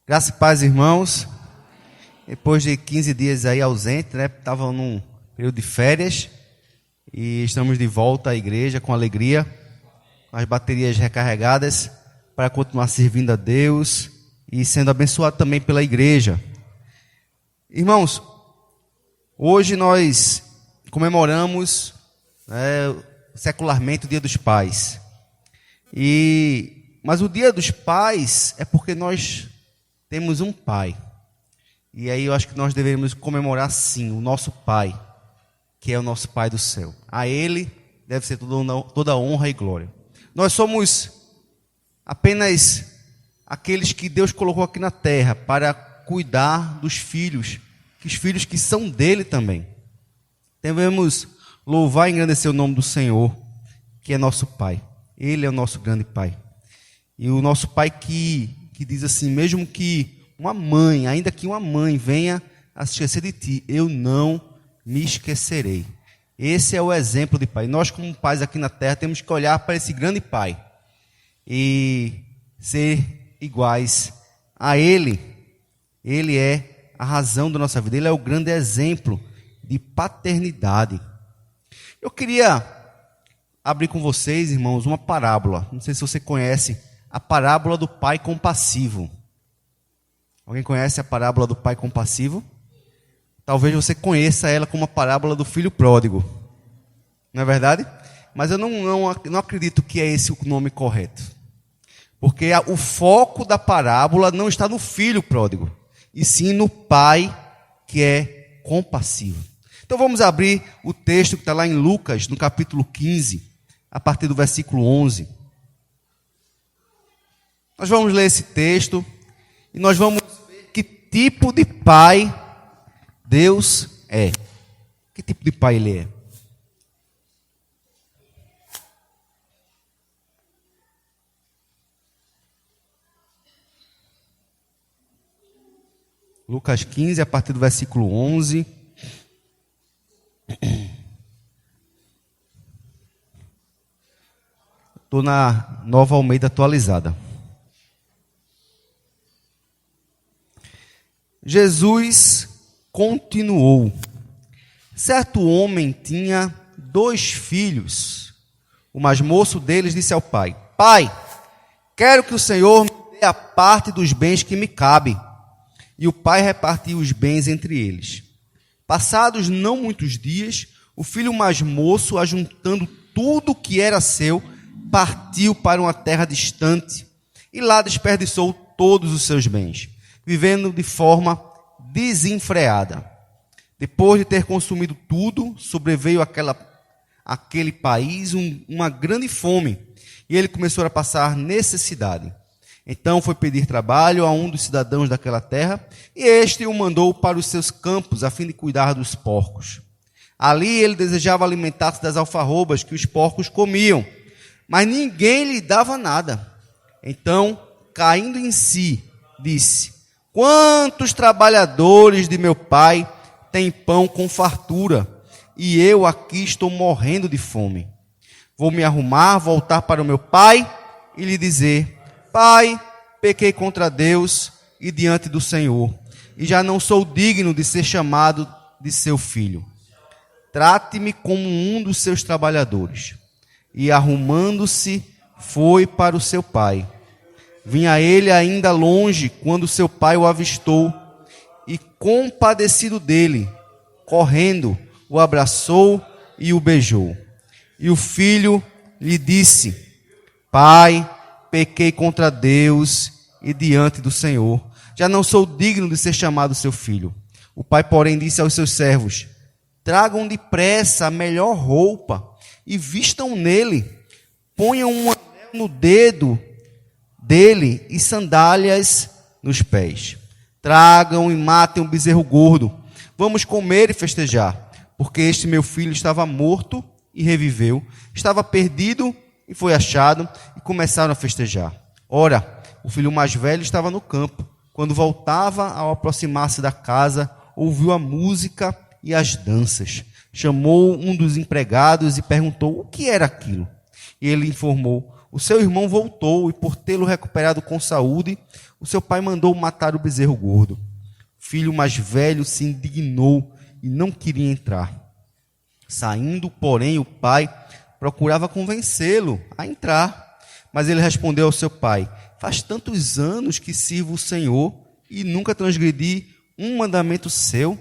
Graça e paz, irmãos. Depois de 15 dias aí ausente, Estavam num período de férias e estamos de volta à igreja com alegria, com as baterias recarregadas para continuar servindo a Deus e sendo abençoado também pela igreja. Irmãos, hoje nós comemoramos secularmente o Dia dos Pais. Mas o Dia dos Pais é porque nós temos um pai. E aí eu acho que nós devemos comemorar sim o nosso pai, que é o nosso Pai do céu. A Ele deve ser toda honra e glória. Nós somos apenas aqueles que Deus colocou aqui na terra para cuidar dos filhos, que os filhos que são dele também. Devemos louvar e engrandecer o nome do Senhor, que é nosso Pai. Ele é o nosso grande Pai. E o nosso Pai que diz assim, mesmo que uma mãe, ainda que uma mãe venha a se esquecer de ti, eu não me esquecerei. Esse é o exemplo de Pai. Nós, como pais aqui na terra, temos que olhar para esse grande Pai e ser iguais a Ele. Ele é a razão da nossa vida. Ele é o grande exemplo de paternidade. Eu queria abrir com vocês, irmãos, uma parábola. Não sei se você conhece a parábola do pai compassivo. Alguém conhece a parábola do pai compassivo? Talvez você conheça ela como a parábola do filho pródigo. Não é verdade? Mas eu não acredito que é esse o nome correto. Porque o foco da parábola não está no filho pródigo, e sim no pai que é compassivo. Então vamos abrir o texto que está lá em Lucas, no capítulo 15, a partir do versículo 11. Nós vamos ler esse texto e nós vamos ver que tipo de pai Deus é. Que tipo de pai Ele é? Lucas 15, a partir do versículo 11. Estou na Nova Almeida atualizada. Jesus continuou. Certo homem tinha 2 filhos. O mais moço deles disse ao pai: Pai, quero que o Senhor me dê a parte dos bens que me cabe. E o pai repartiu os bens entre eles. Passados não muitos dias, o filho mais moço, ajuntando tudo o que era seu, partiu para uma terra distante e lá desperdiçou todos os seus bens, vivendo de forma desenfreada. Depois de ter consumido tudo, sobreveio àquele país uma grande fome, e ele começou a passar necessidade. Então foi pedir trabalho a um dos cidadãos daquela terra, e este o mandou para os seus campos, a fim de cuidar dos porcos. Ali ele desejava alimentar-se das alfarrobas que os porcos comiam, mas ninguém lhe dava nada. Então, caindo em si, disse: Quantos trabalhadores de meu pai têm pão com fartura, e eu aqui estou morrendo de fome. Vou me arrumar, voltar para o meu pai e lhe dizer: Pai, pequei contra Deus e diante do Senhor, e já não sou digno de ser chamado de seu filho. Trate-me como um dos seus trabalhadores. E arrumando-se, foi para o seu pai. Vinha ele ainda longe, quando seu pai o avistou, e compadecido dele, correndo, o abraçou e o beijou. E o filho lhe disse: Pai, pequei contra Deus e diante do Senhor, já não sou digno de ser chamado seu filho. O pai, porém, disse aos seus servos: Tragam depressa a melhor roupa e vistam nele, ponham um anel no dedo dele e sandálias nos pés. Tragam e matem um bezerro gordo. Vamos comer e festejar, porque este meu filho estava morto e reviveu, estava perdido e foi achado, e começaram a festejar. Ora, o filho mais velho estava no campo. Quando voltava, ao aproximar-se da casa, ouviu a música e as danças. Chamou um dos empregados e perguntou o que era aquilo. E ele informou: o seu irmão voltou e, por tê-lo recuperado com saúde, o seu pai mandou matar o bezerro gordo. O filho mais velho se indignou e não queria entrar. Saindo, porém, o pai procurava convencê-lo a entrar. Mas ele respondeu ao seu pai: faz tantos anos que sirvo o Senhor e nunca transgredi um mandamento seu,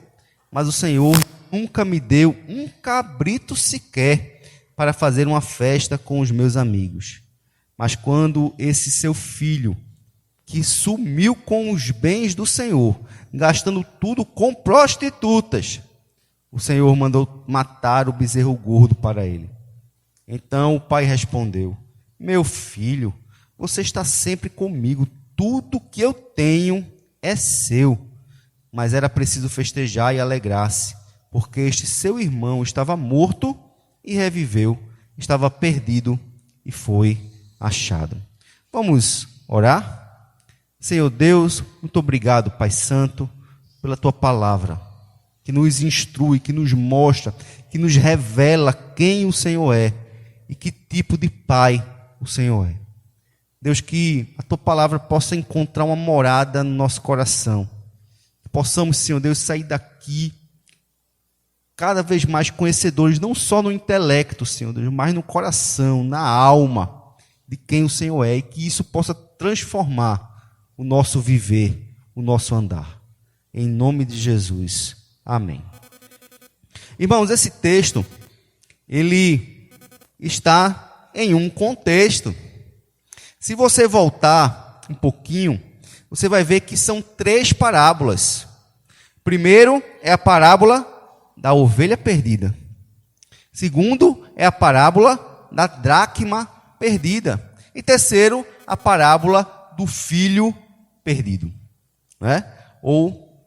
mas o Senhor nunca me deu um cabrito sequer para fazer uma festa com os meus amigos. Mas quando esse seu filho, que sumiu com os bens do Senhor, gastando tudo com prostitutas, o Senhor mandou matar o bezerro gordo para ele. Então o pai respondeu: meu filho, você está sempre comigo, tudo que eu tenho é seu. Mas era preciso festejar e alegrar-se, porque este seu irmão estava morto e reviveu, estava perdido e foi achado. Vamos orar? Senhor Deus, muito obrigado, Pai Santo, pela tua palavra, que nos instrui, que nos mostra, que nos revela quem o Senhor é e que tipo de Pai o Senhor é. Deus, que a tua palavra possa encontrar uma morada no nosso coração. Que possamos, Senhor Deus, sair daqui cada vez mais conhecedores, não só no intelecto, Senhor Deus, mas no coração, na alma de quem o Senhor é, e que isso possa transformar o nosso viver, o nosso andar. Em nome de Jesus. Amém. Irmãos, esse texto, ele está em um contexto. Se você voltar um pouquinho, você vai ver que são 3 parábolas. Primeiro é a parábola da ovelha perdida. Segundo é a parábola da dracma perdida. E terceiro, a parábola do filho perdido, né? Ou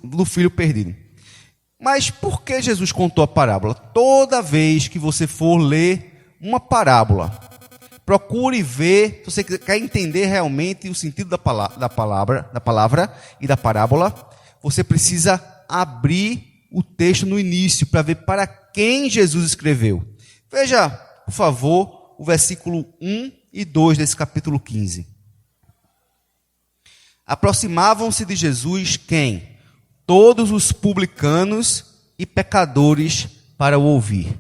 do filho perdido. Mas por que Jesus contou a parábola? Toda vez que você for ler uma parábola, procure ver, se você quer entender realmente o sentido da palavra e da parábola, você precisa abrir o texto no início para ver para quem Jesus escreveu. Veja, por favor, o versículo 1 e 2 desse capítulo 15. Aproximavam-se de Jesus quem? Todos os publicanos e pecadores para o ouvir.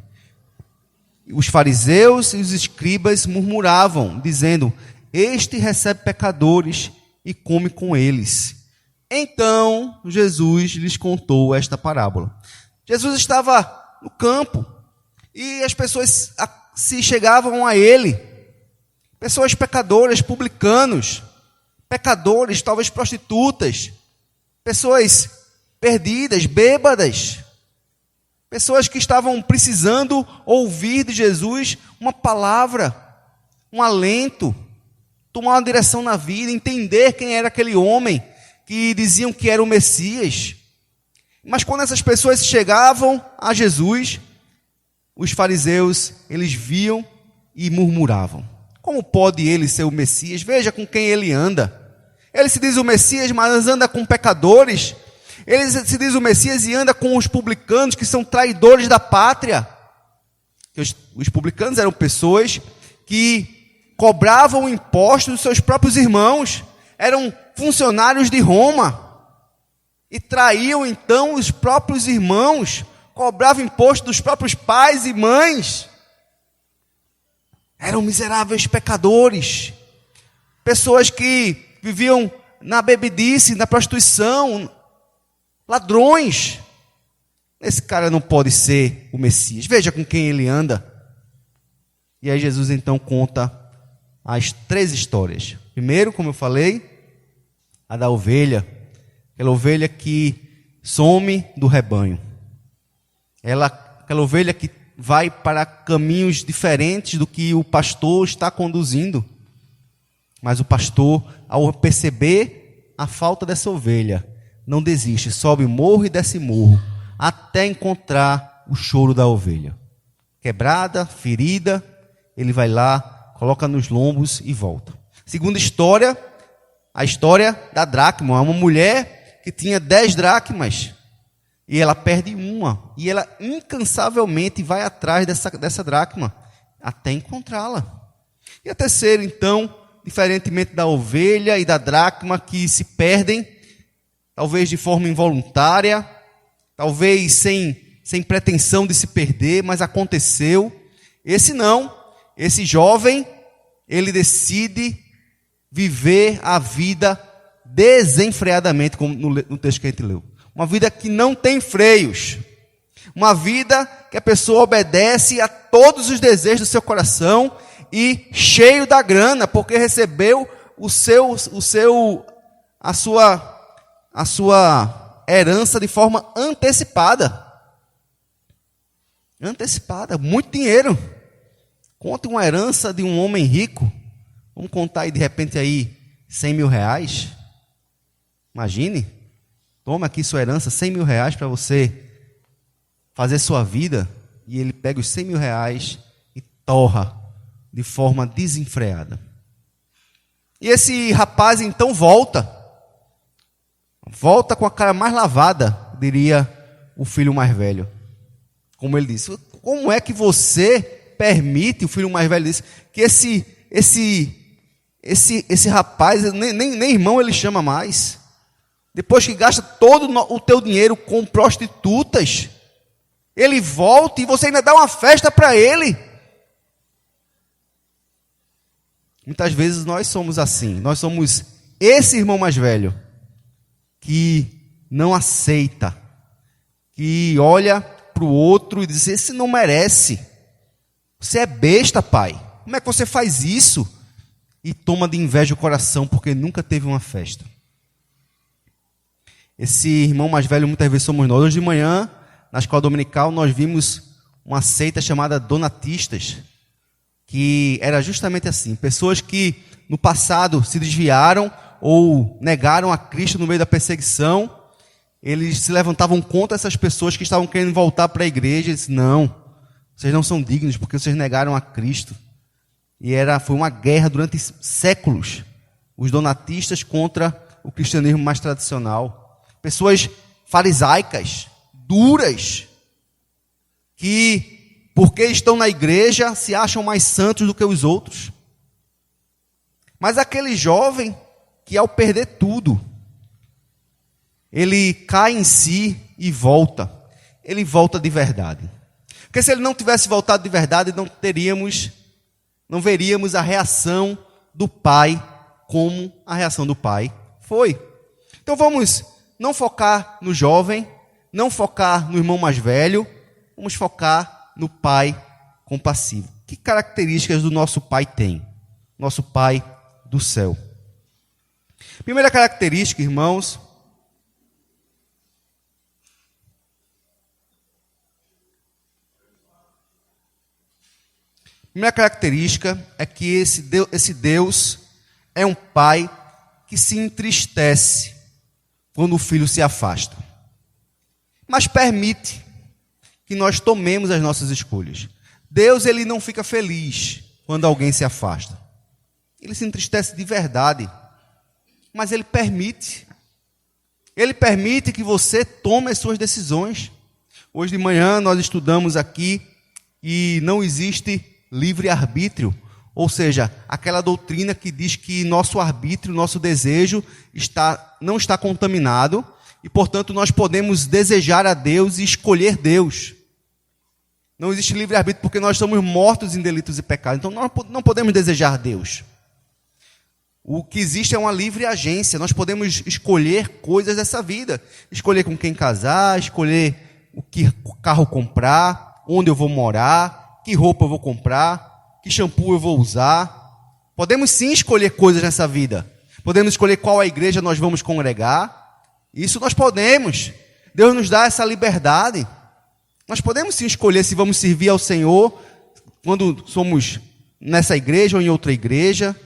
Os fariseus e os escribas murmuravam, dizendo: este recebe pecadores e come com eles. Então Jesus lhes contou esta parábola. Jesus estava no campo e as pessoas se chegavam a ele. Pessoas pecadoras, publicanos, pecadores, talvez prostitutas, pessoas perdidas, bêbadas, pessoas que estavam precisando ouvir de Jesus uma palavra, um alento, tomar uma direção na vida, entender quem era aquele homem que diziam que era o Messias. Mas quando essas pessoas chegavam a Jesus, os fariseus, eles viam e murmuravam: como pode ele ser o Messias? Veja com quem ele anda. Ele se diz o Messias, mas anda com pecadores. Ele se diz o Messias e anda com os publicanos, que são traidores da pátria. Os publicanos eram pessoas que cobravam impostos dos seus próprios irmãos, eram funcionários de Roma, e traíam então os próprios irmãos, cobravam imposto dos próprios pais e mães. Eram miseráveis pecadores, pessoas que viviam na bebidice, na prostituição, ladrões. Esse cara não pode ser o Messias. Veja com quem ele anda. E aí Jesus então conta as 3 histórias. Primeiro, como eu falei, a da ovelha, aquela ovelha que some do rebanho. Aquela ovelha que vai para caminhos diferentes do que o pastor está conduzindo. Mas o pastor, ao perceber a falta dessa ovelha, não desiste, sobe morro e desce morro, até encontrar o choro da ovelha. Quebrada, ferida, ele vai lá, coloca nos lombos e volta. Segunda história, a história da dracma. Uma mulher que tinha 10 dracmas, e ela perde uma, e ela incansavelmente vai atrás dessa dracma, até encontrá-la. E a terceira, então, diferentemente da ovelha e da dracma que se perdem, talvez de forma involuntária, talvez sem pretensão de se perder, mas aconteceu. Esse não, esse jovem, ele decide viver a vida desenfreadamente, como no texto que a gente leu. Uma vida que não tem freios. Uma vida que a pessoa obedece a todos os desejos do seu coração e cheio da grana, porque recebeu a sua herança de forma antecipada. Antecipada, muito dinheiro. Conta uma herança de um homem rico. Vamos contar aí de repente aí 100 mil reais. Imagine, toma aqui sua herança, 100 mil reais para você fazer sua vida, e ele pega os 100 mil reais e torra de forma desenfreada. E esse rapaz então volta com a cara mais lavada, diria o filho mais velho. Como ele disse, como é que você permite, o filho mais velho disse, que esse rapaz, nem irmão ele chama mais, depois que gasta todo o teu dinheiro com prostitutas, ele volta e você ainda dá uma festa para ele. Muitas vezes nós somos assim. Nós somos esse irmão mais velho que não aceita, que olha para o outro e diz, esse não merece. Você é besta, pai. Como é que você faz isso? E toma de inveja o coração porque nunca teve uma festa. Esse irmão mais velho muitas vezes somos nós. Hoje de manhã, na escola dominical, nós vimos uma seita chamada Donatistas, que era justamente assim, pessoas que no passado se desviaram ou negaram a Cristo no meio da perseguição, eles se levantavam contra essas pessoas que estavam querendo voltar para a igreja, e disseram, não, vocês não são dignos porque vocês negaram a Cristo. E foi uma guerra durante séculos, os donatistas contra o cristianismo mais tradicional. Pessoas farisaicas, duras, que, porque estão na igreja, se acham mais santos do que os outros. Mas aquele jovem que, ao perder tudo, ele cai em si e volta. Ele volta de verdade. Porque se ele não tivesse voltado de verdade, não veríamos a reação do pai como a reação do pai foi. Então vamos não focar no jovem, não focar no irmão mais velho, vamos focar no pai compassivo. Que características do nosso pai tem? Nosso pai do céu. Primeira característica, irmãos, primeira característica é que esse Deus é um pai que se entristece quando o filho se afasta, mas permite que nós tomemos as nossas escolhas. Deus, ele não fica feliz quando alguém se afasta. Ele se entristece de verdade, mas ele permite. Ele permite que você tome as suas decisões. Hoje de manhã nós estudamos aqui e não existe livre-arbítrio, ou seja, aquela doutrina que diz que nosso arbítrio, nosso desejo não está contaminado e, portanto, nós podemos desejar a Deus e escolher Deus. Não existe livre-arbítrio porque nós somos mortos em delitos e pecados, então nós não podemos desejar Deus. O que existe é uma livre agência, nós podemos escolher coisas dessa vida, escolher com quem casar, escolher que carro comprar, onde eu vou morar, que roupa eu vou comprar, que shampoo eu vou usar. Podemos sim escolher coisas nessa vida. Podemos escolher qual a igreja nós vamos congregar. Isso nós podemos. Deus nos dá essa liberdade. Nós podemos sim escolher se vamos servir ao Senhor quando somos nessa igreja ou em outra igreja.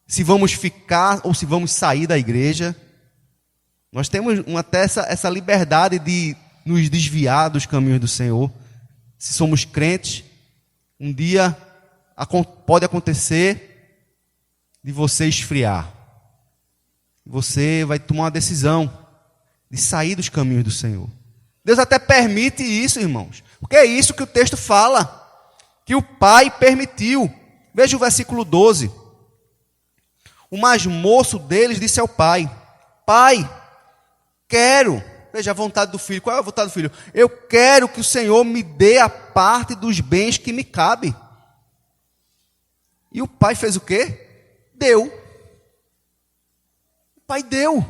Se vamos ficar ou se vamos sair da igreja. Nós temos até essa liberdade de nos desviar dos caminhos do Senhor. Se somos crentes, um dia pode acontecer de você esfriar. Você vai tomar uma decisão de sair dos caminhos do Senhor. Deus até permite isso, irmãos. Porque é isso que o texto fala. que o pai permitiu. Veja o versículo 12. O mais moço deles disse ao pai: Pai, quero. Veja a vontade do filho. Qual é a vontade do filho? Eu quero que o Senhor me dê a parte dos bens que me cabe. E o pai fez o quê? Deu. O pai deu.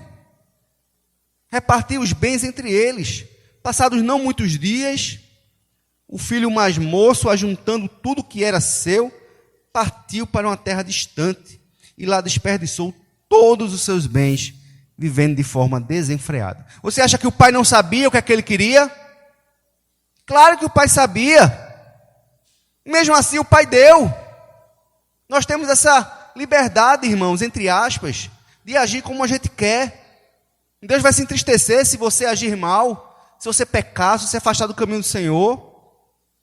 Repartiu os bens entre eles. Passados não muitos dias, o filho mais moço, ajuntando tudo que era seu, partiu para uma terra distante e lá desperdiçou todos os seus bens, vivendo de forma desenfreada. Você acha que o pai não sabia o que é que ele queria? Claro que o pai sabia. Mesmo assim, o pai deu. Nós temos essa liberdade, irmãos, entre aspas, de agir como a gente quer. Deus vai se entristecer se você agir mal, se você pecar, se você afastar do caminho do Senhor.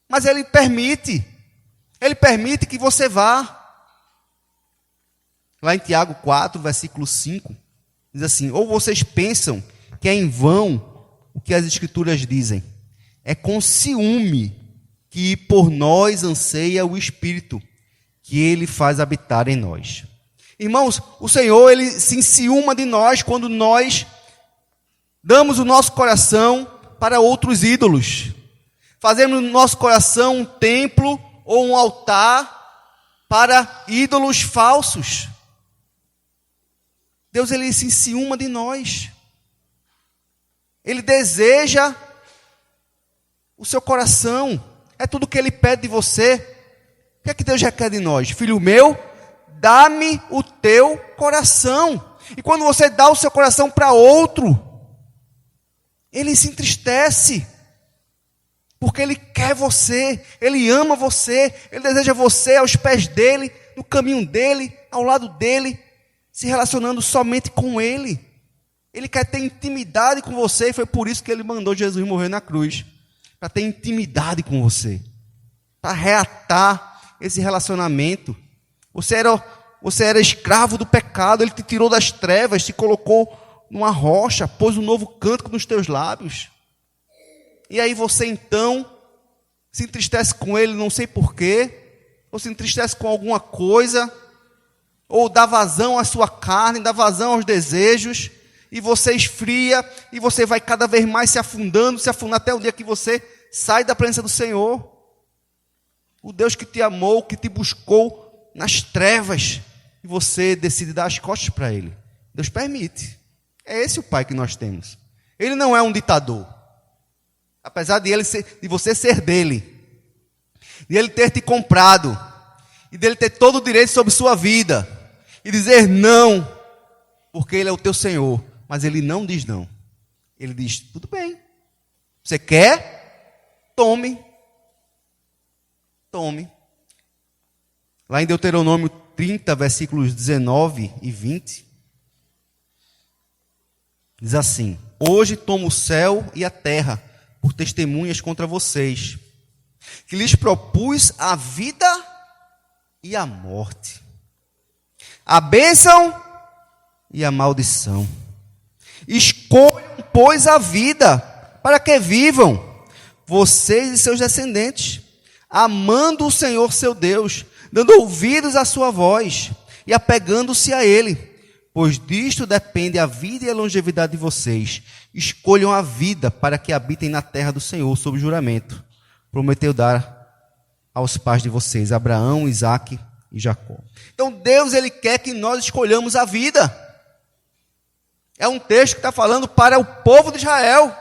Mas Ele permite que você vá. Lá em Tiago 4, versículo 5, diz assim: ou vocês pensam que é em vão o que as Escrituras dizem? É com ciúme que por nós anseia o Espírito, que Ele faz habitar em nós. Irmãos, o Senhor, Ele se enciúma de nós quando nós damos o nosso coração para outros ídolos. Fazemos no nosso coração um templo ou um altar para ídolos falsos. Deus, Ele se enciúma de nós. Ele deseja o seu coração. É tudo que Ele pede de você. O que é que Deus requer de nós? Filho meu, dá-me o teu coração. E quando você dá o seu coração para outro, Ele se entristece. Porque Ele quer você, Ele ama você, Ele deseja você aos pés dEle, no caminho dEle, ao lado dEle, se relacionando somente com Ele. Ele quer ter intimidade com você, e foi por isso que Ele mandou Jesus morrer na cruz, para ter intimidade com você, para reatar esse relacionamento. Você era escravo do pecado, Ele te tirou das trevas, te colocou numa rocha, pôs um novo cântico nos teus lábios. E aí você então se entristece com Ele, não sei porquê, ou se entristece com alguma coisa, ou dá vazão à sua carne, dá vazão aos desejos, e você esfria, e você vai cada vez mais se afundando até o dia que você sai da presença do Senhor. O Deus que te amou, que te buscou nas trevas, e você decide dar as costas para Ele. Deus permite. É esse o Pai que nós temos. Ele não é um ditador. Apesar de você ser dele, de Ele ter te comprado, e dele ter todo o direito sobre sua vida, e dizer não, porque Ele é o teu Senhor. Mas Ele não diz não. Ele diz, tudo bem. Você quer? Tome. Tome. Lá em Deuteronômio 30, versículos 19 e 20, diz assim: hoje tomo o céu e a terra por testemunhas contra vocês, que lhes propus a vida e a morte, a bênção e a maldição. Escolham, pois, a vida, para que vivam, vocês e seus descendentes, amando o Senhor seu Deus, dando ouvidos à sua voz e apegando-se a Ele, pois disto depende a vida e a longevidade de vocês. Escolham a vida para que habitem na terra do Senhor, sob juramento. Prometeu dar aos pais de vocês, Abraão, Isaque e Jacó. Então Deus, Ele quer que nós escolhamos a vida. É um texto que está falando para o povo de Israel,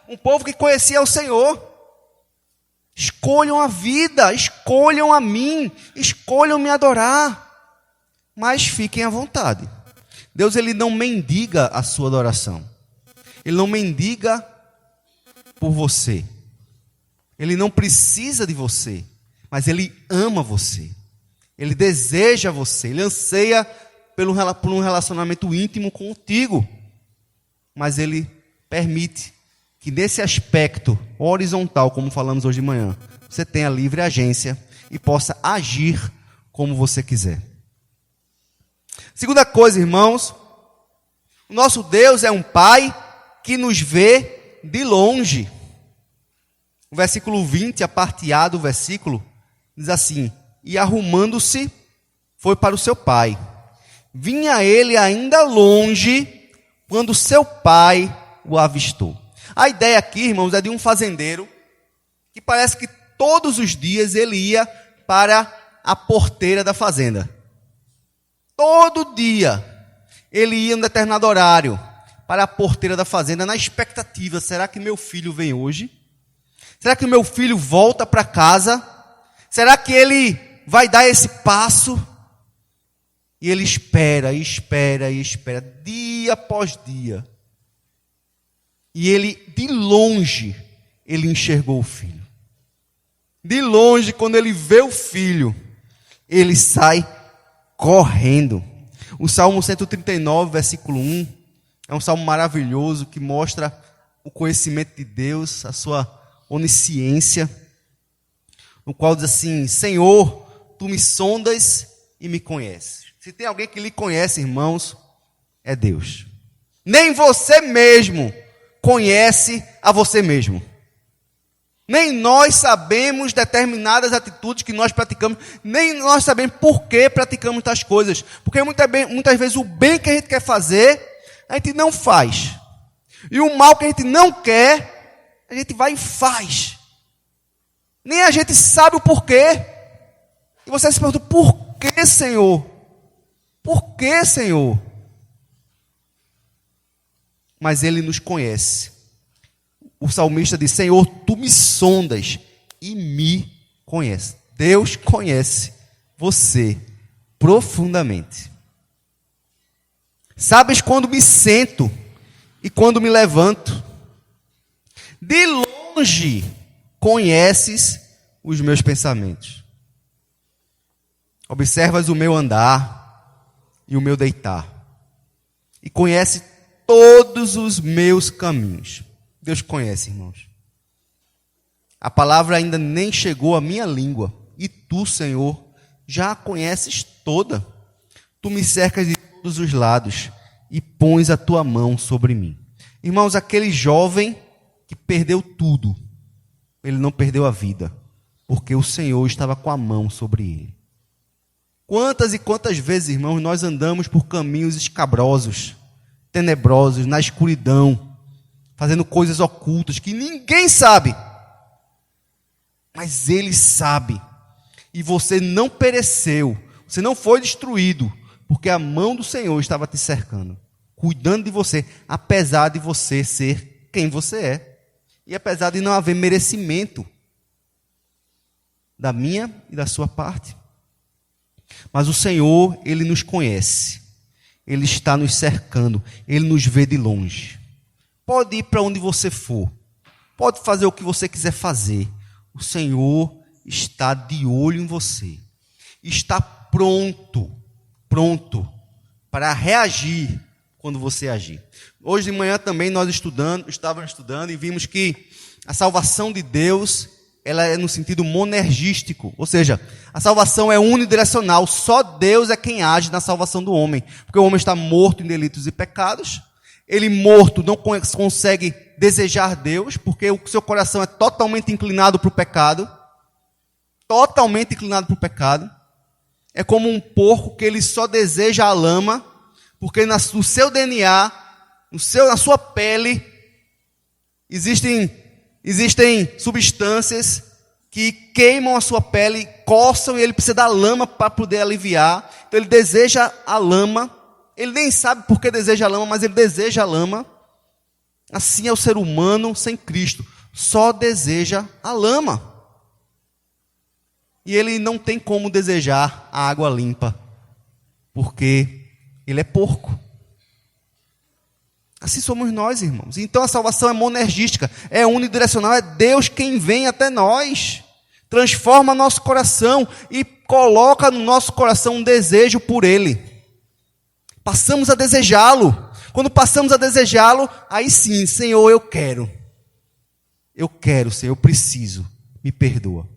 um povo que conhecia o Senhor. Escolham a vida, escolham a mim, escolham me adorar, mas fiquem à vontade. Deus, Ele não mendiga a sua adoração. Ele não mendiga por você. Ele não precisa de você, mas Ele ama você. Ele deseja você, Ele anseia por um relacionamento íntimo contigo. Mas Ele permite que nesse aspecto horizontal, como falamos hoje de manhã, você tenha livre agência e possa agir como você quiser. Segunda coisa, irmãos, o nosso Deus é um Pai que nos vê de longe. O versículo 20, a parte A do versículo, Diz assim: e arrumando-se, foi para o seu pai. Vinha ele ainda longe, quando seu pai o avistou. A ideia aqui, irmãos, é de um fazendeiro, que parece que todos os dias ele ia para a porteira da fazenda. Todo dia ele ia em um determinado horário para a porteira da fazenda, na expectativa: será que meu filho vem hoje? Será que meu filho volta para casa? Será que ele vai dar esse passo? E ele espera, dia após dia. E ele, de longe, ele enxergou o filho. De longe, quando ele vê o filho, ele sai correndo. O Salmo 139, versículo 1, é um salmo maravilhoso que mostra o conhecimento de Deus, a sua onisciência, no qual diz assim: Senhor, tu me sondas e me conheces. Se tem alguém que lhe conhece, irmãos, é Deus. Nem você mesmo conhece a você mesmo. Nem nós sabemos determinadas atitudes que nós praticamos, nem nós sabemos por que praticamos tais coisas. Porque muitas vezes o bem que a gente quer fazer, a gente não faz. E o mal que a gente não quer, a gente vai e faz. Nem a gente sabe o porquê. E você se pergunta: por que, Senhor? Por que, Senhor? Mas Ele nos conhece. O salmista diz: Senhor, tu me sondas e me conheces. Deus conhece você profundamente. Sabes quando me sento e quando me levanto. De longe conheces os meus pensamentos. Observas o meu andar e o meu deitar. E conhece todos os meus caminhos. Deus conhece, irmãos. A palavra ainda nem chegou à minha língua. E tu, Senhor, já a conheces toda. Tu me cercas de todos os lados e pões a tua mão sobre mim. Irmãos, aquele jovem que perdeu tudo, ele não perdeu a vida, porque o Senhor estava com a mão sobre ele. Quantas e quantas vezes, irmãos, nós andamos por caminhos escabrosos, tenebrosos, na escuridão, fazendo coisas ocultas que ninguém sabe, mas Ele sabe. E você não pereceu, você não foi destruído, porque a mão do Senhor estava te cercando, cuidando de você, apesar de você ser quem você é, e apesar de não haver merecimento da minha e da sua parte. Mas o Senhor, Ele nos conhece, Ele está nos cercando, Ele nos vê de longe. Pode ir para onde você for, pode fazer o que você quiser fazer, o Senhor está de olho em você, está pronto para reagir quando você agir. Hoje de manhã também nós estávamos estudando e vimos que a salvação de Deus, ela é no sentido monergístico, ou seja, a salvação é unidirecional, só Deus é quem age na salvação do homem, porque o homem está morto em delitos e pecados, ele morto não consegue desejar Deus, porque o seu coração é totalmente inclinado para o pecado, é como um porco que ele só deseja a lama, porque no seu DNA, na sua pele, existem substâncias que queimam a sua pele, coçam, e ele precisa da lama para poder aliviar. Então ele deseja a lama, ele nem sabe por que deseja a lama, mas ele deseja a lama. Assim é o ser humano sem Cristo, só deseja a lama. E ele não tem como desejar a água limpa, porque ele é porco. Assim somos nós, irmãos. Então a salvação é monergística, é unidirecional, é Deus quem vem até nós, transforma nosso coração e coloca no nosso coração um desejo por Ele. Passamos a desejá-lo. Quando passamos a desejá-lo, aí sim, Senhor, eu quero, Senhor, eu preciso, me perdoa.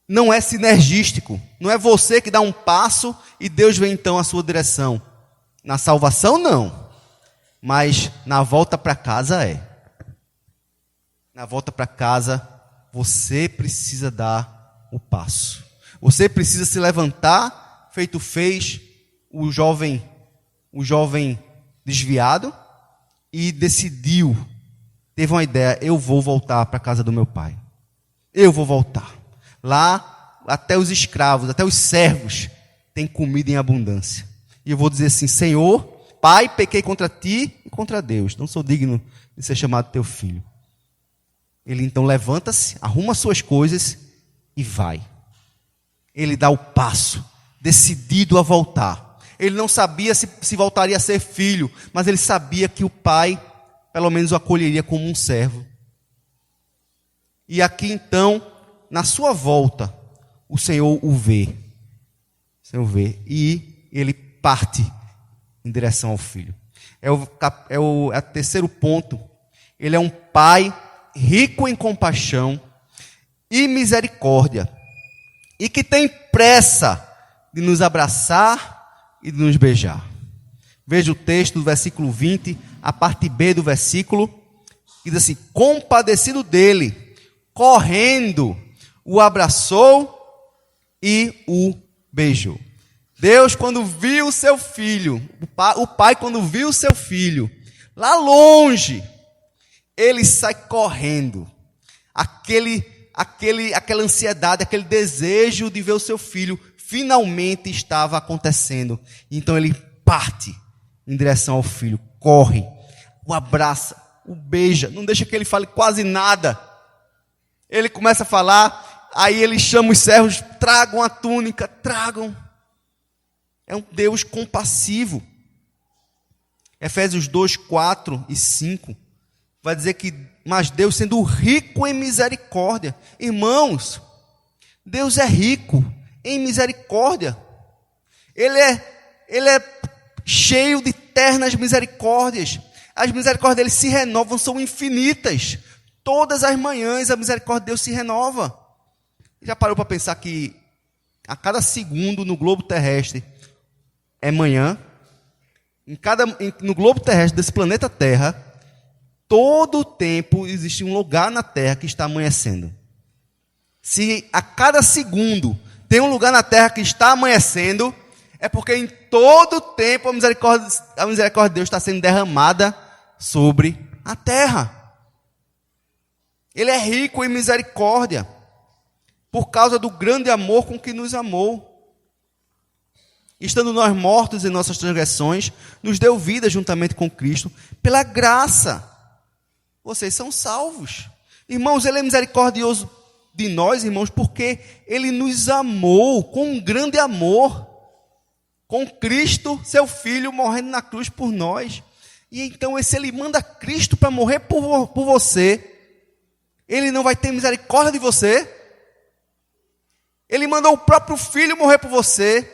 Não é sinergístico, não é você que dá um passo e Deus vem então à sua direção. Na salvação, não. Mas na volta para casa é. Na volta para casa, você precisa dar o passo. Você precisa se levantar, feito fez o jovem desviado, e decidiu, teve uma ideia: eu vou voltar para a casa do meu pai. Eu vou voltar. Lá, até os escravos, até os servos têm comida em abundância. E eu vou dizer assim: Senhor, Pai, pequei contra ti e contra Deus. Não sou digno de ser chamado teu filho. Ele então levanta-se, arruma suas coisas e vai. Ele dá o passo, decidido a voltar. Ele não sabia se voltaria a ser filho, mas ele sabia que o pai, pelo menos, o acolheria como um servo. E aqui então, na sua volta, o Senhor o vê. O Senhor vê. E ele parte em direção ao filho. É o terceiro ponto. Ele é um pai rico em compaixão e misericórdia, e que tem pressa de nos abraçar e de nos beijar. Veja o texto do versículo 20, a parte B do versículo, que diz assim: compadecido dele, correndo, o abraçou e o beijou. Deus, quando viu o seu filho, o pai, quando viu o seu filho, lá longe, ele sai correndo. Aquela ansiedade, aquele desejo de ver o seu filho, finalmente estava acontecendo. Então ele parte em direção ao filho, corre, o abraça, o beija, não deixa que ele fale quase nada. Ele começa a falar, aí ele chama os servos: tragam a túnica, tragam. É um Deus compassivo. Efésios 2, 4 e 5 vai dizer que, mas Deus, sendo rico em misericórdia. Irmãos, Deus é rico em misericórdia. Ele é cheio de ternas misericórdias. As misericórdias dele se renovam, são infinitas. Todas as manhãs a misericórdia de Deus se renova. Já parou para pensar que a cada segundo no globo terrestre é manhã? No globo terrestre desse planeta Terra, todo o tempo existe um lugar na Terra que está amanhecendo. Se a cada segundo tem um lugar na Terra que está amanhecendo, é porque em todo o tempo a misericórdia de Deus está sendo derramada sobre a terra. Ele é rico em misericórdia, por causa do grande amor com que nos amou. Estando nós mortos em nossas transgressões, nos deu vida juntamente com Cristo. Pela graça, vocês são salvos. Irmãos, Ele é misericordioso de nós, irmãos, porque Ele nos amou com um grande amor. Com Cristo, seu Filho, morrendo na cruz por nós. E então, se Ele manda Cristo para morrer por você, Ele não vai ter misericórdia de você? Ele mandou o próprio Filho morrer por você,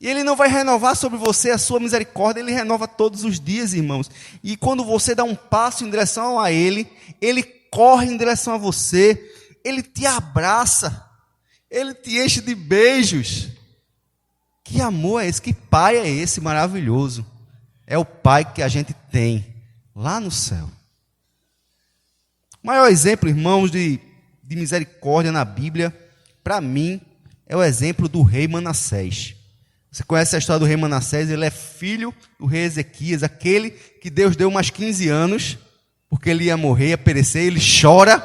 e Ele não vai renovar sobre você a sua misericórdia. Ele renova todos os dias, irmãos. E quando você dá um passo em direção a Ele, Ele corre em direção a você, Ele te abraça, Ele te enche de beijos. Que amor é esse? Que pai é esse maravilhoso? É o pai que a gente tem lá no céu. O maior exemplo, irmãos, de misericórdia na Bíblia, para mim, é o exemplo do rei Manassés. Você conhece a história do rei Manassés? Ele é filho do rei Ezequias, aquele que Deus deu mais 15 anos, porque ele ia morrer, ia perecer. Ele chora,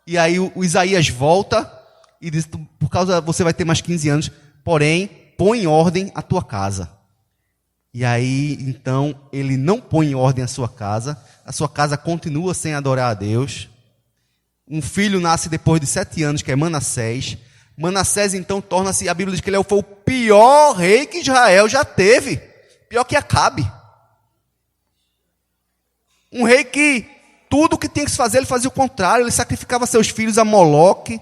e aí o Isaías volta e diz: por causa você vai ter mais 15 anos, porém, põe em ordem a tua casa. E aí, então, ele não põe em ordem a sua casa continua sem adorar a Deus. Um filho nasce depois de 7 anos, que é Manassés. Manassés, então, torna-se, a Bíblia diz que ele foi o pior rei que Israel já teve. Pior que Acabe. Um rei que tudo que tinha que se fazer, ele fazia o contrário. Ele sacrificava seus filhos a Moloque.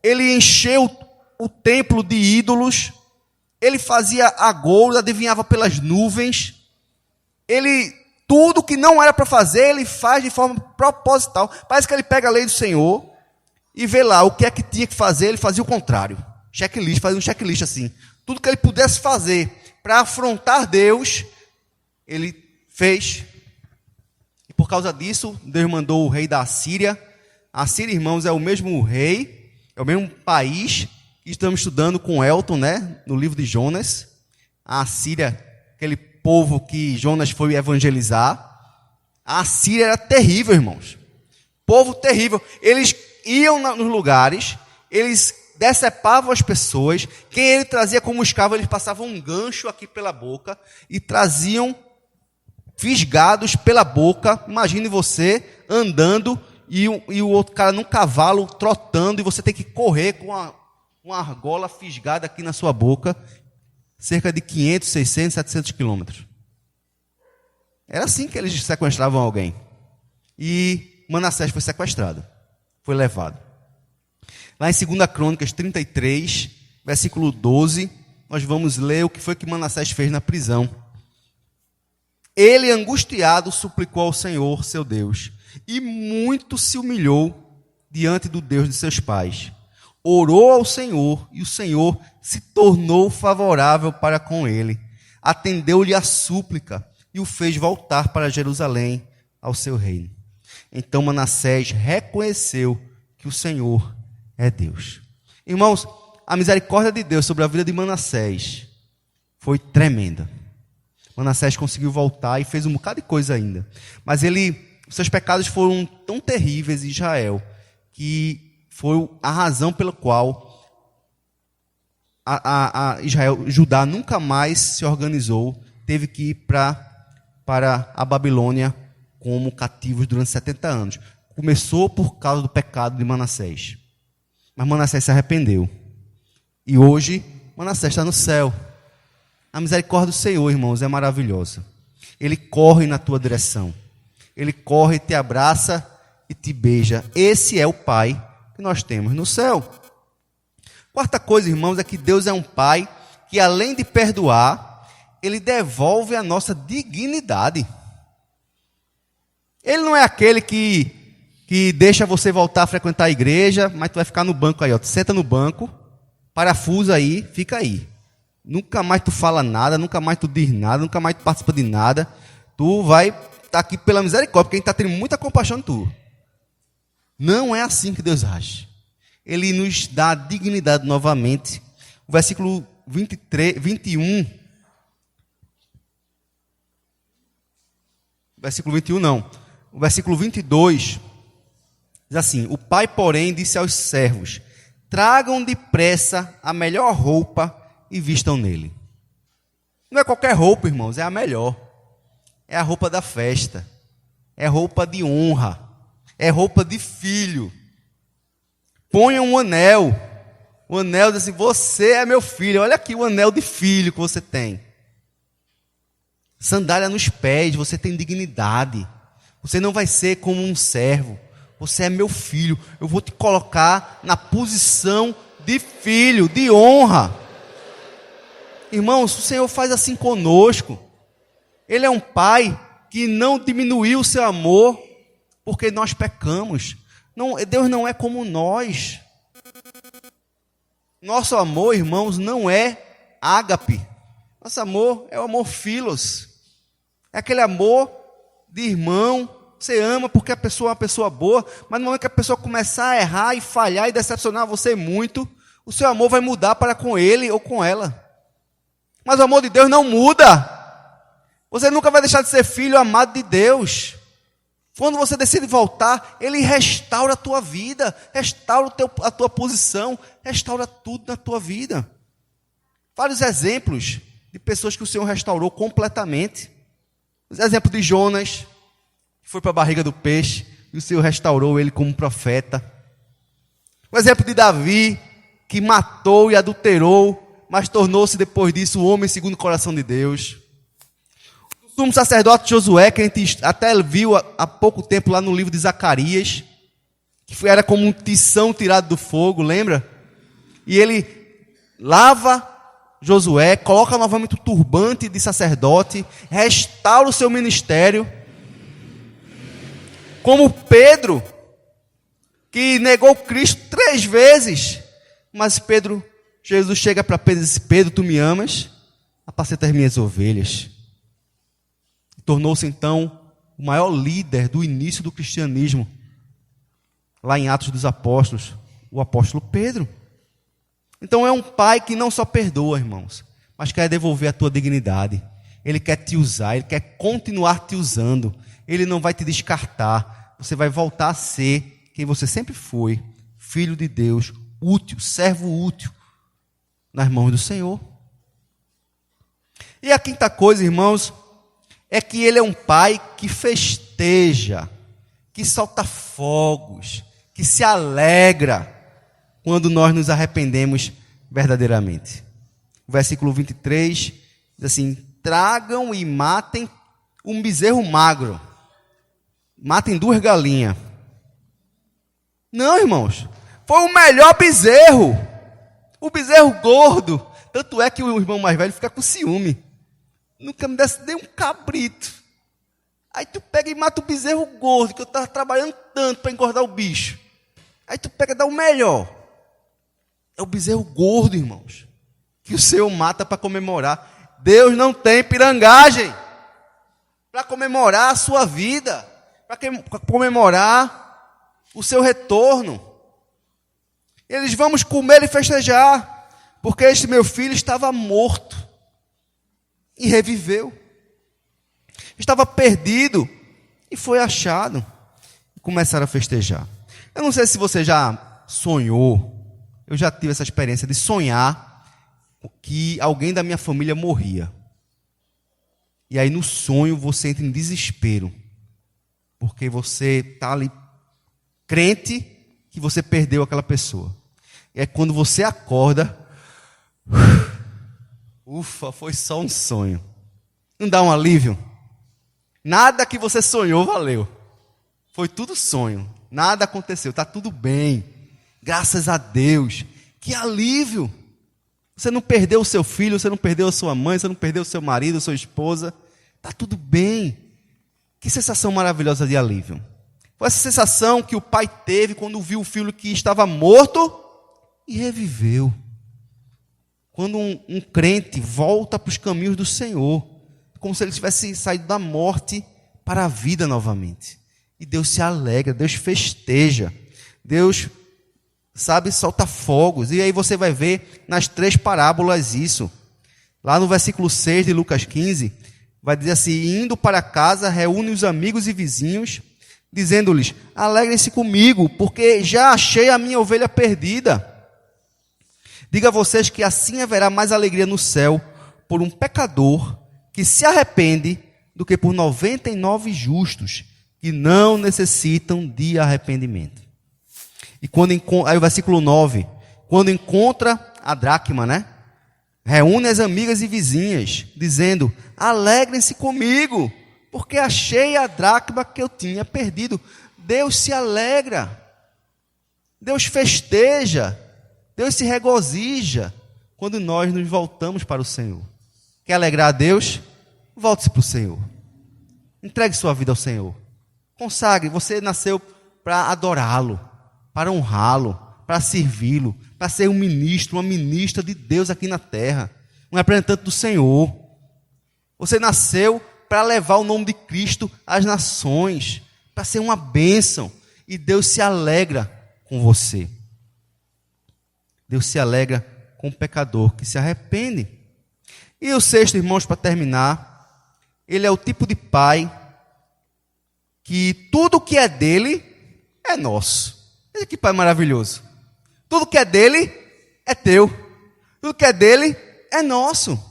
Ele encheu o templo de ídolos. Ele fazia agouro, adivinhava pelas nuvens. Tudo que não era para fazer, ele faz de forma proposital. Parece que ele pega a lei do Senhor e vê lá o que é que tinha que fazer, ele fazia o contrário. Checklist, fazia um checklist assim. Tudo que ele pudesse fazer para afrontar Deus, ele fez. E por causa disso, Deus mandou o rei da Assíria. A Assíria, irmãos, é o mesmo rei É o mesmo país que estamos estudando com Elton, né? No livro de Jonas. A Síria, aquele povo que Jonas foi evangelizar. A Síria era terrível, irmãos. Povo terrível. Eles iam nos lugares, eles decepavam as pessoas. Quem ele trazia como escravo, eles passavam um gancho aqui pela boca e traziam fisgados pela boca. Imagine você andando e o outro cara num cavalo trotando e você tem que correr com uma argola fisgada aqui na sua boca, cerca de 500, 600, 700 quilômetros. Era assim que eles sequestravam alguém. E Manassés foi sequestrado, foi levado. Lá em 2 Crônicas 33, versículo 12, nós vamos ler o que foi que Manassés fez na prisão. Ele, angustiado, suplicou ao Senhor, seu Deus, e muito se humilhou diante do Deus de seus pais. Orou ao Senhor, e o Senhor se tornou favorável para com ele. Atendeu-lhe a súplica, e o fez voltar para Jerusalém, ao seu reino. Então Manassés reconheceu que o Senhor é Deus. Irmãos, a misericórdia de Deus sobre a vida de Manassés foi tremenda. Manassés conseguiu voltar e fez um bocado de coisa ainda. Mas seus pecados foram tão terríveis em Israel, que foi a razão pela qual Judá nunca mais se organizou, teve que ir para a Babilônia como cativos durante 70 anos. Começou por causa do pecado de Manassés. Mas Manassés se arrependeu. E hoje, Manassés está no céu. A misericórdia do Senhor, irmãos, é maravilhosa. Ele corre na tua direção. Ele corre, te abraça e te beija. Esse é o Pai que nós temos no céu. Quarta coisa, irmãos, é que Deus é um Pai que, além de perdoar, Ele devolve a nossa dignidade. Ele não é aquele que deixa você voltar a frequentar a igreja, mas tu vai ficar no banco aí, ó. Tu senta no banco, parafusa aí, fica aí. Nunca mais tu fala nada, nunca mais tu diz nada, nunca mais tu participa de nada. Tu vai estar aqui pela misericórdia, porque a gente está tendo muita compaixão de tu. Não é assim que Deus age. Ele nos dá a dignidade novamente. O versículo 21. Versículo 21 não. O versículo 22 diz assim: o pai, porém, disse aos servos: tragam depressa a melhor roupa e vistam nele. Não é qualquer roupa, irmãos, é a melhor. É a roupa da festa. É roupa de honra. É roupa de filho. Ponham um anel. O anel diz assim: você é meu filho. Olha aqui o anel de filho que você tem. Sandália nos pés, você tem dignidade. Você não vai ser como um servo. Você é meu filho. Eu vou te colocar na posição de filho, de honra. Irmãos, o Senhor faz assim conosco. Ele é um pai que não diminuiu o seu amor porque nós pecamos. Não, Deus não é como nós. Nosso amor, irmãos, não é ágape. Nosso amor é o amor filos. É aquele amor de irmão. Você ama porque a pessoa é uma pessoa boa, mas no momento que a pessoa começar a errar e falhar e decepcionar você muito, o seu amor vai mudar para com ele ou com ela. Mas o amor de Deus não muda. Você nunca vai deixar de ser filho amado de Deus. Quando você decide voltar, Ele restaura a tua vida, restaura a tua posição, restaura tudo na tua vida. Vários exemplos de pessoas que o Senhor restaurou completamente. Os exemplos de Jonas, que foi para a barriga do peixe, e o Senhor restaurou ele como profeta. O exemplo de Davi, que matou e adulterou, mas tornou-se depois disso o homem segundo o coração de Deus. O sumo sacerdote Josué, que a gente até viu há pouco tempo lá no livro de Zacarias, que era como um tição tirado do fogo, lembra? E ele lava Josué, coloca novamente o turbante de sacerdote, restaura o seu ministério. Como Pedro, que negou Cristo 3 vezes, mas Jesus chega para Pedro e diz: Pedro, tu me amas? Apacenta as minhas ovelhas. Tornou-se então o maior líder do início do cristianismo, lá em Atos dos Apóstolos, o apóstolo Pedro. Então é um pai que não só perdoa, irmãos, mas quer devolver a tua dignidade. Ele quer te usar, ele quer continuar te usando. Ele não vai te descartar. Você vai voltar a ser quem você sempre foi, filho de Deus, útil, servo útil, nas mãos do Senhor. E a quinta coisa, irmãos, é que ele é um pai que festeja, que solta fogos, que se alegra quando nós nos arrependemos verdadeiramente. O versículo 23 diz assim: tragam e matem um bezerro magro, matem 2 galinhas. Não, irmãos, foi o melhor bezerro, o bezerro gordo. Tanto é que o irmão mais velho fica com ciúme. Nunca me desse nem um cabrito. Aí tu pega e mata o bezerro gordo, que eu estava trabalhando tanto para engordar o bicho. Aí tu pega e dá o melhor. É o bezerro gordo, irmãos, que o Senhor mata para comemorar. Deus não tem pirangagem para comemorar a sua vida, para comemorar o seu retorno. Eles vamos comer e festejar, porque este meu filho estava morto e reviveu. Estava perdido e foi achado. E começaram a festejar. Eu não sei se você já sonhou, eu já tive essa experiência de sonhar que alguém da minha família morria. E aí no sonho você entra em desespero, porque você está ali crente que você perdeu aquela pessoa. E é quando você acorda, ufa, foi só um sonho. Não dá um alívio? Nada que você sonhou valeu. Foi tudo sonho. Nada aconteceu. Está tudo bem. Graças a Deus. Que alívio. Você não perdeu o seu filho, você não perdeu a sua mãe, você não perdeu o seu marido, a sua esposa. Está tudo bem. Que sensação maravilhosa de alívio. Foi essa sensação que o pai teve quando viu o filho que estava morto e reviveu. Quando um crente volta para os caminhos do Senhor, como se ele tivesse saído da morte para a vida novamente. E Deus se alegra, Deus festeja, Deus, solta fogos. E aí você vai ver nas 3 parábolas isso. Lá no versículo 6 de Lucas 15, vai dizer assim: indo para casa, reúne os amigos e vizinhos, dizendo-lhes: alegrem-se comigo, porque já achei a minha ovelha perdida. Digo a vocês que assim haverá mais alegria no céu por um pecador que se arrepende do que por 99 justos que não necessitam de arrependimento. E aí o versículo 9, quando encontra a dracma, reúne as amigas e vizinhas, dizendo: alegrem-se comigo, porque achei a dracma que eu tinha perdido. Deus se alegra, Deus festeja, Deus se regozija quando nós nos voltamos para o Senhor. Quer alegrar a Deus? Volte-se para o Senhor. Entregue sua vida ao Senhor. Consagre. Você nasceu para adorá-lo, para honrá-lo, para servi-lo, para ser um ministro, uma ministra de Deus aqui na terra, um representante do Senhor. Você nasceu para levar o nome de Cristo às nações, para ser uma bênção. E Deus se alegra com você. Deus se alegra com o pecador que se arrepende. E o 6º, irmãos, para terminar, ele é o tipo de pai que tudo que é dele é nosso. Veja que pai maravilhoso. Tudo que é dele é teu. Tudo que é dele é nosso.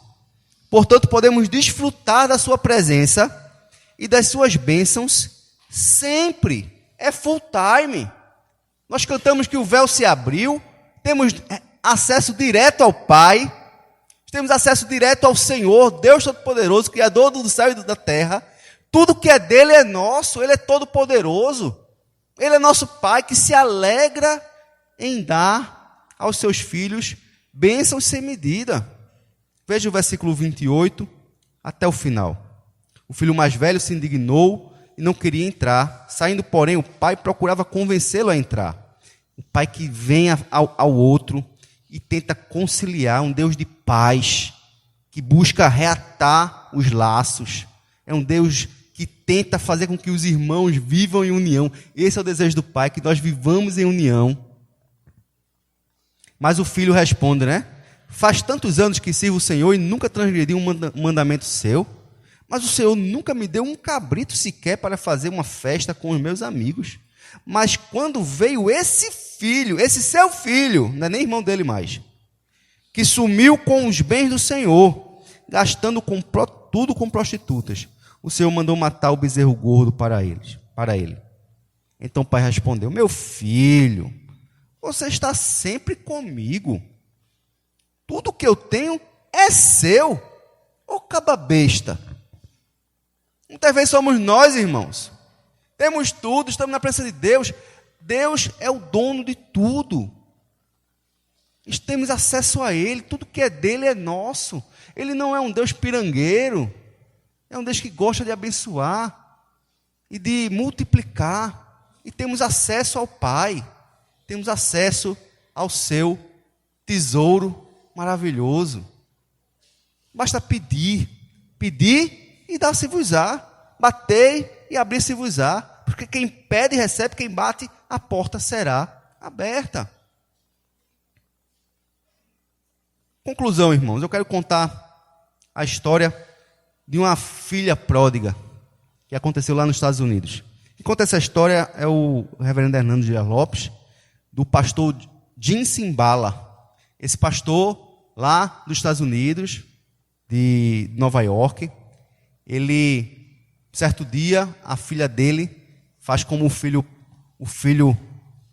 Portanto, podemos desfrutar da sua presença e das suas bênçãos sempre. É full time. Nós cantamos que o véu se abriu, temos acesso direto ao Pai, temos acesso direto ao Senhor, Deus Todo-Poderoso, Criador do céu e da terra. Tudo que é dele é nosso, ele é todo-poderoso. Ele é nosso Pai que se alegra em dar aos seus filhos bênçãos sem medida. Veja o versículo 28 até o final. O filho mais velho se indignou e não queria entrar. Saindo, porém, o pai procurava convencê-lo a entrar. O pai que vem ao outro e tenta conciliar, um Deus de paz, que busca reatar os laços. É um Deus que tenta fazer com que os irmãos vivam em união. Esse é o desejo do Pai, que nós vivamos em união. Mas o filho responde, né? Faz tantos anos que sirvo o Senhor e nunca transgredi um mandamento seu. Mas o Senhor nunca me deu um cabrito sequer para fazer uma festa com os meus amigos. Mas quando veio esse filho, esse seu filho, não é nem irmão dele mais, que sumiu com os bens do Senhor, gastando tudo com prostitutas, o Senhor mandou matar o bezerro gordo para ele. Então o pai respondeu: meu filho, você está sempre comigo. Tudo que eu tenho é seu. Ô caba besta. Muitas vezes somos nós, irmãos. Temos tudo, estamos na presença de Deus. Deus é o dono de tudo. Temos acesso a Ele. Tudo que é dele é nosso. Ele não é um Deus pirangueiro. É um Deus que gosta de abençoar e de multiplicar. E temos acesso ao Pai. Temos acesso ao seu tesouro maravilhoso. Basta pedir. Pedir e dar-se-vos-á. Batei e abrir-se-vos-á. Porque quem pede recebe, quem bate, a porta será aberta. Conclusão, irmãos, eu quero contar a história de uma filha pródiga que aconteceu lá nos Estados Unidos. Quem conta essa história é o reverendo Hernando Dias Lopes, do pastor Jim Cymbala. Esse pastor lá dos Estados Unidos, de Nova York, ele, certo dia, a filha dele faz como o filho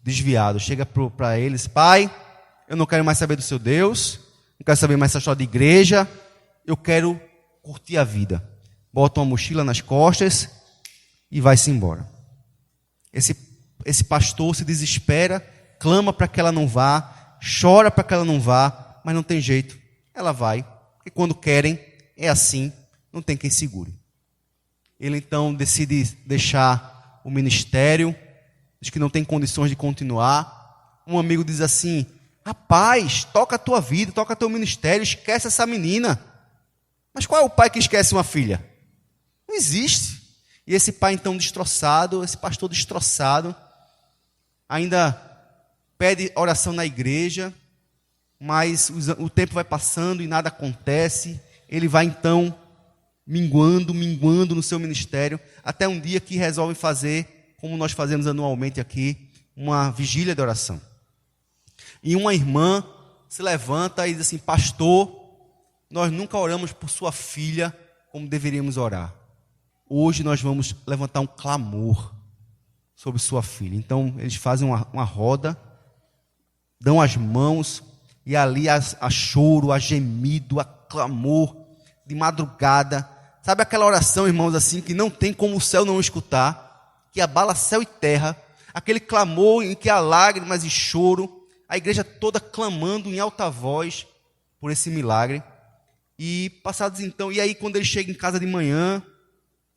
desviado. Chega para eles: pai, eu não quero mais saber do seu Deus, não quero saber mais essa história de igreja, eu quero curtir a vida. Bota uma mochila nas costas e vai-se embora. Esse pastor se desespera, clama para que ela não vá, chora para que ela não vá, mas não tem jeito, ela vai. E quando querem, é assim, não tem quem segure. Ele então decide deixar o ministério, diz que não tem condições de continuar. Um amigo diz assim: rapaz, toca a tua vida, toca teu ministério, esquece essa menina. Mas qual é o pai que esquece uma filha? Não existe. E esse pai então destroçado, esse pastor destroçado, ainda pede oração na igreja, mas o tempo vai passando e nada acontece. Ele vai então minguando no seu ministério, até um dia que resolve fazer, como nós fazemos anualmente aqui, uma vigília de oração. E uma irmã se levanta e diz assim: pastor, nós nunca oramos por sua filha como deveríamos orar. Hoje nós vamos levantar um clamor sobre sua filha. Então eles fazem uma roda, dão as mãos, e ali há choro, há gemido, há clamor, de madrugada. Sabe aquela oração, irmãos, assim, que não tem como o céu não escutar, que abala céu e terra, aquele clamor em que há lágrimas e choro, a igreja toda clamando em alta voz por esse milagre. E passados então, e aí quando ele chega em casa de manhã,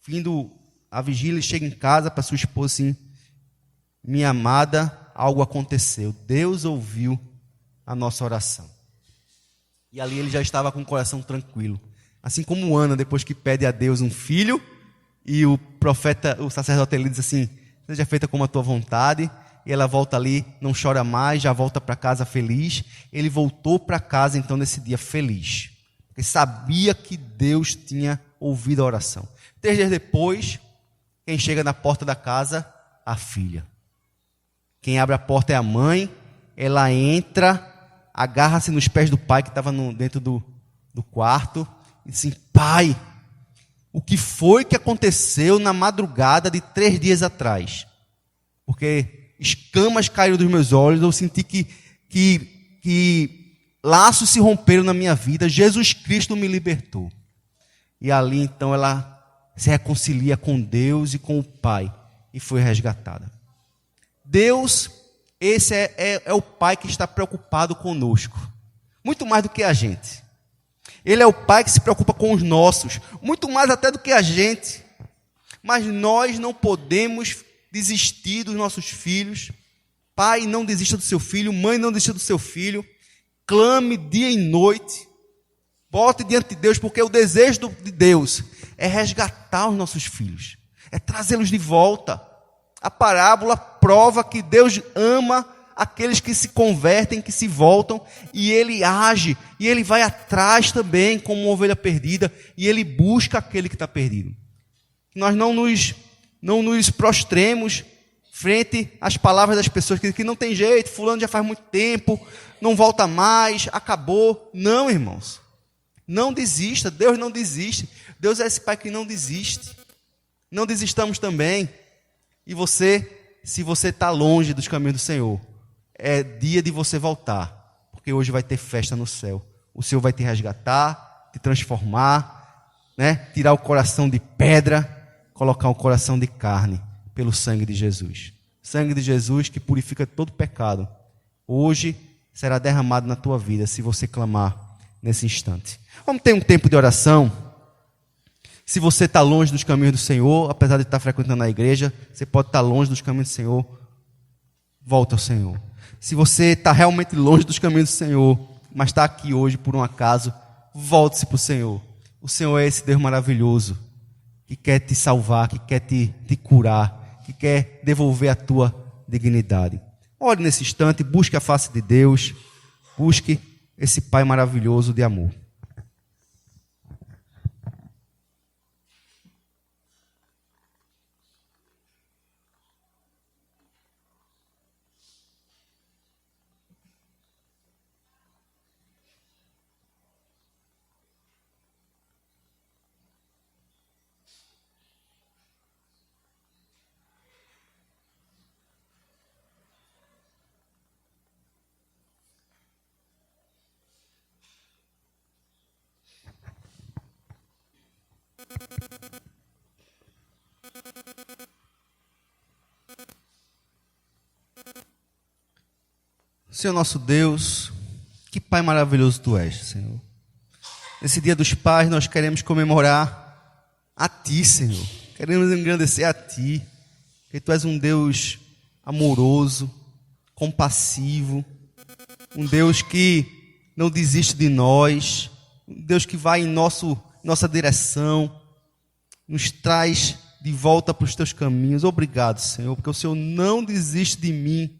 vindo a vigília, ele chega em casa para sua esposa assim: minha amada, algo aconteceu, Deus ouviu a nossa oração. E ali ele já estava com o coração tranquilo. Assim como Ana, depois que pede a Deus um filho, e o sacerdote ele diz assim: seja feita como a tua vontade, e ela volta ali, não chora mais, já volta para casa feliz. Ele voltou para casa então nesse dia feliz, porque sabia que Deus tinha ouvido a oração. 3 dias depois, quem chega na porta da casa? A filha. Quem abre a porta é a mãe. Ela entra, agarra-se nos pés do pai que estava dentro do quarto, e diz assim: pai, o que foi que aconteceu na madrugada de 3 dias atrás? Porque escamas caíram dos meus olhos, eu senti que laços se romperam na minha vida, Jesus Cristo me libertou. E ali então ela se reconcilia com Deus e com o Pai, e foi resgatada. Deus, esse é o Pai que está preocupado conosco, muito mais do que a gente. Ele é o Pai que se preocupa com os nossos, muito mais até do que a gente. Mas nós não podemos desistir dos nossos filhos. Pai, não desista do seu filho. Mãe, não desista do seu filho. Clame dia e noite. Bote diante de Deus, porque o desejo de Deus é resgatar os nossos filhos, é trazê-los de volta. A parábola prova que Deus ama aqueles que se convertem, que se voltam, e Ele age, e Ele vai atrás também como uma ovelha perdida, e Ele busca aquele que está perdido. Nós não nos prostremos frente às palavras das pessoas que dizem que não tem jeito, fulano já faz muito tempo, não volta mais, acabou. Não, irmãos. Não desista, Deus não desiste. Deus é esse Pai que não desiste. Não desistamos também. E se você está longe dos caminhos do Senhor, é dia de você voltar, porque hoje vai ter festa no céu. O Senhor vai te resgatar, te transformar, né? Tirar o coração de pedra, colocar um coração de carne, pelo sangue de Jesus. Sangue de Jesus que purifica todo pecado. Hoje será derramado na tua vida, se você clamar nesse instante. Vamos ter um tempo de oração. Se você está longe dos caminhos do Senhor, apesar de estar frequentando a igreja, você pode estar longe dos caminhos do Senhor, volta ao Senhor. Se você está realmente longe dos caminhos do Senhor, mas está aqui hoje por um acaso, volte-se para o Senhor. O Senhor é esse Deus maravilhoso, que quer te salvar, que quer te curar, que quer devolver a tua dignidade. Ore nesse instante, busque a face de Deus, busque esse Pai maravilhoso de amor. Senhor nosso Deus, que Pai maravilhoso Tu és, Senhor. Nesse dia dos pais nós queremos comemorar a Ti, Senhor. Queremos engrandecer a Ti, porque Tu és um Deus amoroso, compassivo, um Deus que não desiste de nós, um Deus que vai em nossa direção, nos traz de volta para os Teus caminhos. Obrigado, Senhor, porque o Senhor não desiste de mim,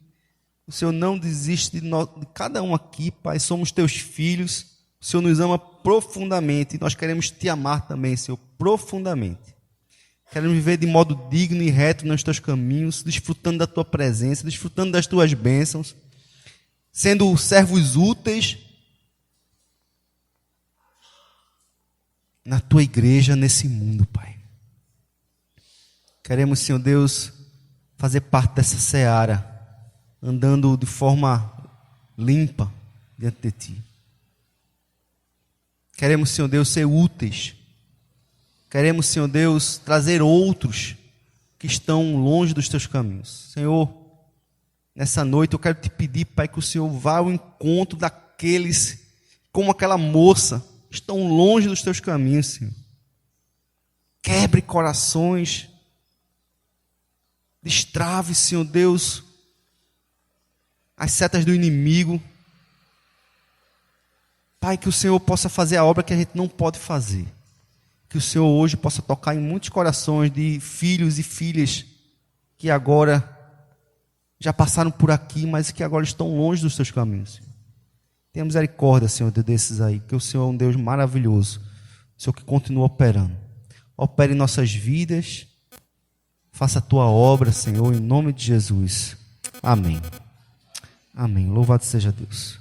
o Senhor não desiste de cada um aqui, Pai. Somos Teus filhos, o Senhor nos ama profundamente e nós queremos Te amar também, Senhor, profundamente. Queremos viver de modo digno e reto nos Teus caminhos, desfrutando da Tua presença, desfrutando das Tuas bênçãos, sendo servos úteis na Tua igreja, nesse mundo, Pai. Queremos, Senhor Deus, fazer parte dessa seara, andando de forma limpa diante de Ti. Queremos, Senhor Deus, ser úteis. Queremos, Senhor Deus, trazer outros que estão longe dos Teus caminhos. Senhor, nessa noite eu quero Te pedir, Pai, que o Senhor vá ao encontro daqueles, como aquela moça, estão longe dos Teus caminhos, Senhor. Quebre corações, destrave, Senhor Deus, as setas do inimigo. Pai, que o Senhor possa fazer a obra que a gente não pode fazer. Que o Senhor hoje possa tocar em muitos corações de filhos e filhas que agora já passaram por aqui, mas que agora estão longe dos Teus caminhos. Tenha misericórdia, Senhor, desses aí, que o Senhor é um Deus maravilhoso, o Senhor que continua operando. Opere em nossas vidas, faça a Tua obra, Senhor, em nome de Jesus. Amém. Amém. Louvado seja Deus.